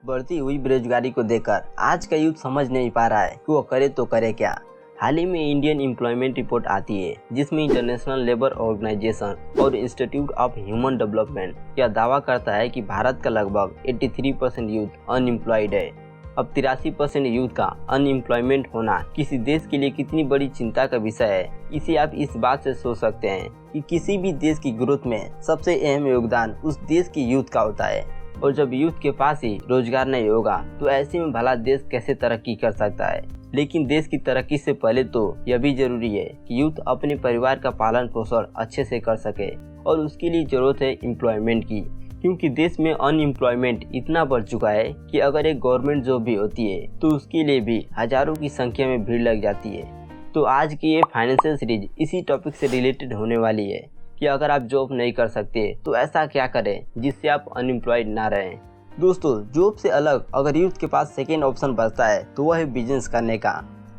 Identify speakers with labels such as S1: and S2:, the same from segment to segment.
S1: बढ़ती हुई बेरोजगारी को देखकर आज का यूथ समझ नहीं पा रहा है कि वो करे तो करे क्या। हाल ही में इंडियन एम्प्लॉयमेंट रिपोर्ट आती है जिसमें इंटरनेशनल लेबर ऑर्गेनाइजेशन और इंस्टीट्यूट ऑफ ह्यूमन डेवलपमेंट यह दावा करता है कि भारत का लगभग 83% यूथ अनएम्प्लॉयड है। अब 83% यूथ का अनएम्प्लॉयमेंट होना किसी देश के लिए कितनी बड़ी चिंता का विषय है, इसे आप इस बात से सोच सकते हैं कि किसी भी देश की ग्रोथ में सबसे अहम योगदान उस देश की यूथ का होता है। और जब यूथ के पास ही रोजगार नहीं होगा तो ऐसे में भला देश कैसे तरक्की कर सकता है। लेकिन देश की तरक्की से पहले तो यह भी जरूरी है कि यूथ अपने परिवार का पालन पोषण अच्छे से कर सके और उसके लिए जरूरत है एम्प्लॉयमेंट की, क्योंकि देश में अनएम्प्लॉयमेंट इतना बढ़ चुका है कि अगर एक गवर्नमेंट जॉब भी होती है तो उसके लिए भी हजारों की संख्या में भीड़ लग जाती है। तो आज की ये फाइनेंशियल सीरीज इसी टॉपिक से रिलेटेड होने वाली है कि अगर आप जॉब नहीं कर सकते तो ऐसा क्या करें जिससे आप अनएम्प्लॉयड ना रहें। दोस्तों, जॉब से अलग अगर यूथ के पास सेकेंड ऑप्शन बचता है तो वह है बिजनेस करने का।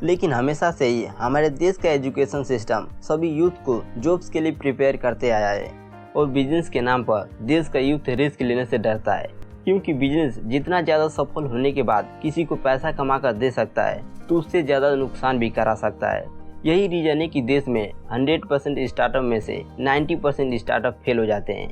S1: लेकिन हमेशा से ही हमारे देश का एजुकेशन सिस्टम सभी यूथ को जॉब्स के लिए प्रिपेयर करते आया है और बिजनेस के नाम पर देश का यूथ रिस्क लेने से डरता है, क्योंकि बिजनेस जितना ज़्यादा सफल होने के बाद किसी को पैसा कमा कर दे सकता है तो उससे ज़्यादा नुकसान भी करा सकता है। यही रीजन है कि देश में 100% स्टार्टअप में से 90% स्टार्टअप फेल हो जाते हैं।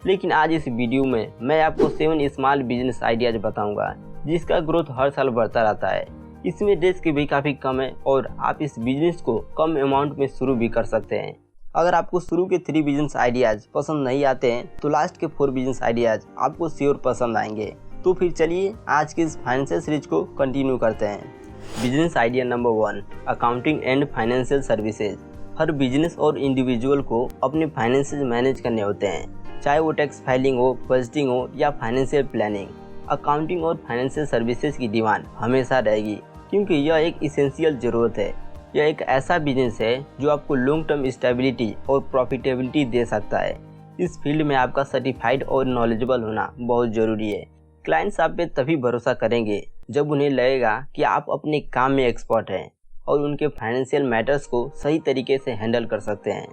S1: लेकिन आज इस वीडियो में मैं आपको 7 स्मॉल बिजनेस आइडियाज बताऊंगा जिसका ग्रोथ हर साल बढ़ता रहता है। इसमें रिस्क भी काफ़ी कम है और आप इस बिजनेस को कम अमाउंट में शुरू भी कर सकते हैं। अगर आपको शुरू के 3 बिजनेस आइडियाज पसंद नहीं आते हैं तो लास्ट के 4 बिजनेस आइडियाज आपको श्योर पसंद आएंगे। तो फिर चलिए आज की इस फाइनेंशियल सीरीज को कंटिन्यू करते हैं। Business idea number 1, accounting and financial services. Her business और इंडिविजुअल को अपने फाइनेंसेस मैनेज करने होते हैं, चाहे वो टैक्स फाइलिंग हो, बजटिंग हो या फाइनेंशियल प्लानिंग। अकाउंटिंग और फाइनेंशियल सर्विसेज की डिमांड हमेशा रहेगी क्योंकि यह एक इसेंशियल ज़रूरत है। यह एक ऐसा बिजनेस है जो आपको लॉन्ग टर्म स्टेबिलिटी और प्रॉफिटेबिलिटी दे सकता है। इस फील्ड में आपका सर्टिफाइड और नॉलेजेबल होना बहुत ज़रूरी है। क्लाइंट्स आप पे तभी भरोसा करेंगे जब उन्हें लगेगा कि आप अपने काम में एक्सपर्ट हैं और उनके फाइनेंशियल मैटर्स को सही तरीके से हैंडल कर सकते हैं।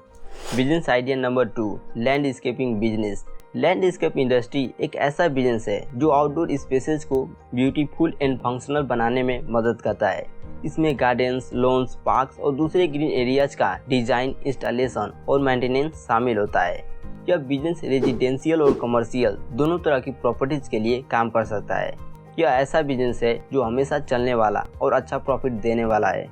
S1: Business idea number 2, landscaping business. Landscape industry एक ऐसा बिजनेस है जो आउटडोर स्पेसेस को ब्यूटीफुल एंड फंक्शनल बनाने में मदद करता है। इसमें गार्डन्स, लॉन्स, पार्क्स और दूसरे ग्रीन एरियाज का डिजाइन, इंस्टॉलेशन और मेंटेनेंस शामिल होता है। यह बिजनेस रेजिडेंशियल और कमर्शियल दोनों तरह की प्रॉपर्टीज के लिए काम कर सकता है। यह ऐसा बिजनेस है जो हमेशा चलने वाला और अच्छा प्रॉफिट देने वाला है।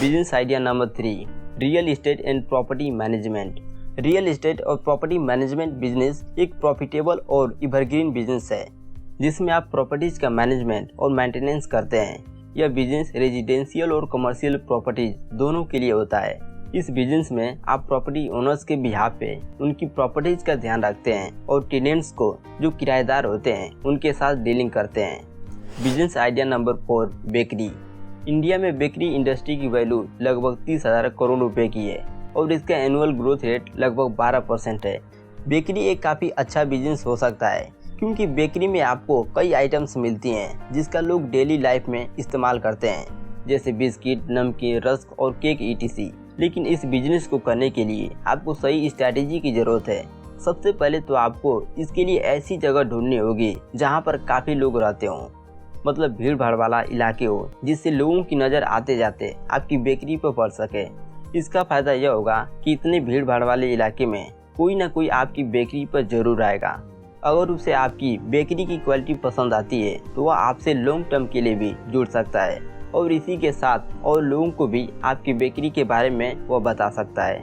S1: Business idea number 3, real estate and property management. Real estate और प्रॉपर्टी मैनेजमेंट बिजनेस एक प्रॉफिटेबल और एवरग्रीन बिजनेस है जिसमें आप प्रॉपर्टीज का मैनेजमेंट और मेंटेनेंस करते हैं। यह बिजनेस रेजिडेंशियल और कमर्शियल प्रॉपर्टीज दोनों के लिए होता है। इस बिजनेस में आप प्रॉपर्टी ओनर्स के बिहाफ पे उनकी प्रॉपर्टीज का ध्यान रखते हैं और टेनेंट्स को जो किराएदार होते हैं उनके साथ डीलिंग करते हैं। Business idea number 4, bakery. India में बेकरी इंडस्ट्री की वैल्यू लगभग 30,000 करोड़ रुपए की है और इसका एनुअल ग्रोथ रेट लगभग 12% है। बेकरी एक काफ़ी अच्छा बिजनेस हो सकता है क्योंकि बेकरी में आपको कई आइटम्स मिलती हैं जिसका लोग डेली लाइफ में इस्तेमाल करते हैं, जैसे बिस्किट, नमकीन, रस्क और केक etc। लेकिन इस बिजनेस को करने के लिए आपको सही स्ट्रैटेजी की ज़रूरत है। सबसे पहले तो आपको इसके लिए ऐसी जगह ढूंढनी होगी जहाँ पर काफ़ी लोग रहते हों, मतलब भीड़ भाड़ वाला इलाके हो जिससे लोगों की नज़र आते जाते आपकी बेकरी पर पड़ सके। इसका फ़ायदा यह होगा कि इतने भीड़ भाड़ वाले इलाके में कोई ना कोई आपकी बेकरी पर ज़रूर आएगा। अगर उसे आपकी बेकरी की क्वालिटी पसंद आती है तो वह आपसे लॉन्ग टर्म के लिए भी जुड़ सकता है और इसी के साथ और लोगों को भी आपकी बेकरी के बारे में वह बता सकता है।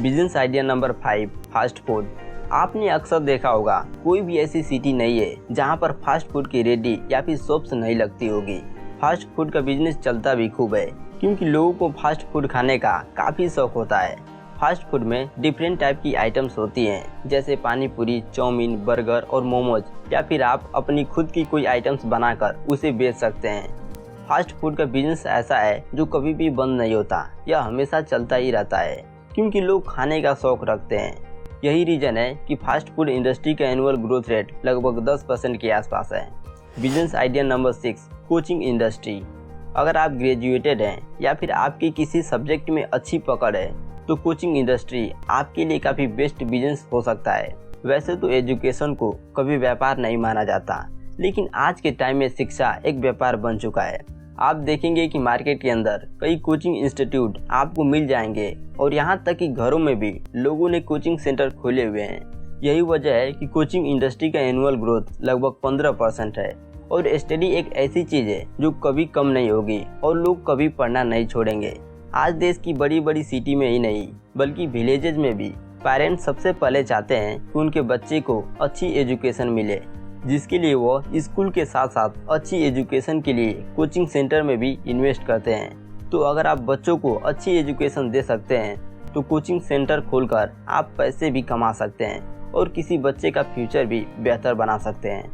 S1: Business idea number 5, fast food. आपने अक्सर देखा होगा कोई भी ऐसी सिटी नहीं है जहां पर फास्ट फूड की रेडी या फिर शॉप्स नहीं लगती होगी। फास्ट फूड का बिजनेस चलता भी खूब है क्योंकि लोगों को फास्ट फूड खाने का काफ़ी शौक होता है। फास्ट फूड में डिफरेंट टाइप की आइटम्स होती हैं जैसे पानी पूरी, चाउमीन, बर्गर और मोमोज, या फिर आप अपनी खुद की कोई आइटम्स बनाकर उसे बेच सकते हैं। फास्ट फूड का बिजनेस ऐसा है जो कभी भी बंद नहीं होता, यह हमेशा चलता ही रहता है क्योंकि लोग खाने का शौक रखते हैं। यही रीज़न है कि फास्ट फूड इंडस्ट्री का एनुअल ग्रोथ रेट लगभग 10% के आसपास है। Business idea number 6, coaching industry. अगर आप ग्रेजुएटेड हैं या फिर आपकी किसी सब्जेक्ट में अच्छी पकड़ है तो कोचिंग इंडस्ट्री आपके लिए काफ़ी बेस्ट बिजनेस हो सकता है। वैसे तो एजुकेशन को कभी व्यापार नहीं माना जाता, लेकिन आज के टाइम में शिक्षा एक व्यापार बन चुका है। आप देखेंगे कि मार्केट के अंदर कई कोचिंग इंस्टीट्यूट आपको मिल जाएंगे और यहाँ तक कि घरों में भी लोगों ने कोचिंग सेंटर खोले हुए हैं। यही वजह है कि कोचिंग इंडस्ट्री का एनुअल ग्रोथ लगभग 15% है और स्टडी एक ऐसी चीज़ है जो कभी कम नहीं होगी और लोग कभी पढ़ना नहीं छोड़ेंगे। आज देश की बड़ी बड़ी सिटी में ही नहीं बल्कि विलेजेज में भी पेरेंट्स सबसे पहले चाहते हैं कि उनके बच्चे को अच्छी एजुकेशन मिले, जिसके लिए वो स्कूल के साथ साथ अच्छी एजुकेशन के लिए कोचिंग सेंटर में भी इन्वेस्ट करते हैं। तो अगर आप बच्चों को अच्छी एजुकेशन दे सकते हैं तो कोचिंग सेंटर खोलकर आप पैसे भी कमा सकते हैं और किसी बच्चे का फ्यूचर भी बेहतर बना सकते हैं।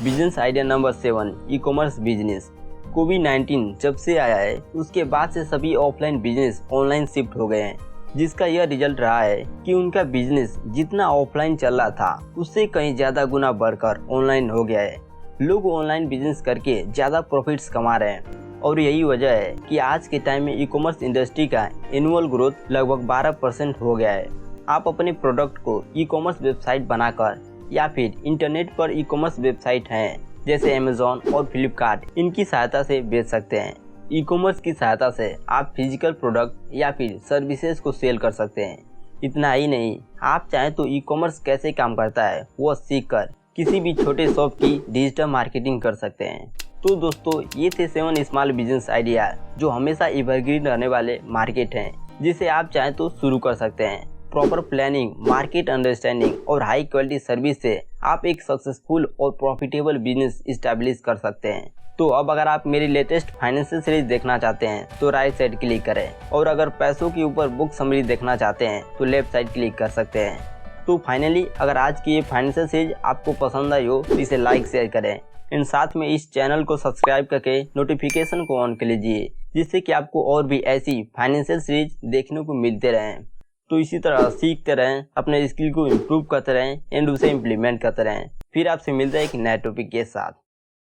S1: Business idea number 7, e commerce business. कोविड-19 जब से आया है उसके बाद से सभी ऑफलाइन बिजनेस ऑनलाइन शिफ्ट हो गए हैं, जिसका यह रिजल्ट रहा है कि उनका बिजनेस जितना ऑफलाइन चल रहा था उससे कहीं ज़्यादा गुना बढ़कर ऑनलाइन हो गया है। लोग ऑनलाइन बिजनेस करके ज़्यादा प्रॉफिट्स कमा रहे हैं और यही वजह है कि आज के टाइम में ई कॉमर्स इंडस्ट्री का एनुअल ग्रोथ लगभग 12% हो गया है। आप अपने प्रोडक्ट को ई कॉमर्स वेबसाइट बनाकर या फिर इंटरनेट पर ई कॉमर्स वेबसाइट हैं जैसे अमेज़ॉन और फ्लिपकार्ट, इनकी सहायता से बेच सकते हैं। ई कॉमर्स की सहायता से आप फिजिकल प्रोडक्ट या फिर सर्विसेज को सेल कर सकते हैं। इतना ही नहीं, आप चाहें तो ई कॉमर्स कैसे काम करता है वो सीख कर किसी भी छोटे शॉप की डिजिटल मार्केटिंग कर सकते हैं। तो दोस्तों, ये थे 7 स्मॉल बिजनेस आइडिया जो हमेशा एवरग्रीन रहने वाले मार्केट हैं, जिसे आप चाहें तो शुरू कर सकते हैं। प्रॉपर प्लानिंग, मार्केट अंडरस्टैंडिंग और हाई क्वालिटी सर्विस से आप एक सक्सेसफुल और प्रॉफिटेबल बिजनेस इस्टेब्लिश कर सकते हैं। तो अब अगर आप मेरी लेटेस्ट फाइनेंशियल सीरीज देखना चाहते हैं तो राइट साइड क्लिक करें और अगर पैसों के ऊपर बुक समरी देखना चाहते हैं तो लेफ्ट साइड क्लिक कर सकते हैं। तो फाइनली, अगर आज की ये फाइनेंशियल सीरीज आपको पसंद आई हो तो इसे लाइक शेयर करें एंड साथ में इस चैनल को सब्सक्राइब करके नोटिफिकेशन को ऑन कर लीजिए, जिससे कि आपको और भी ऐसी फाइनेंशियल सीरीज देखने को मिलते रहें। तो इसी तरह सीखते रहें, अपने स्किल को इम्प्रूव करते रहें एंड उसे इम्प्लीमेंट करते रहें। फिर आपसे मिलता है एक नए टॉपिक के साथ।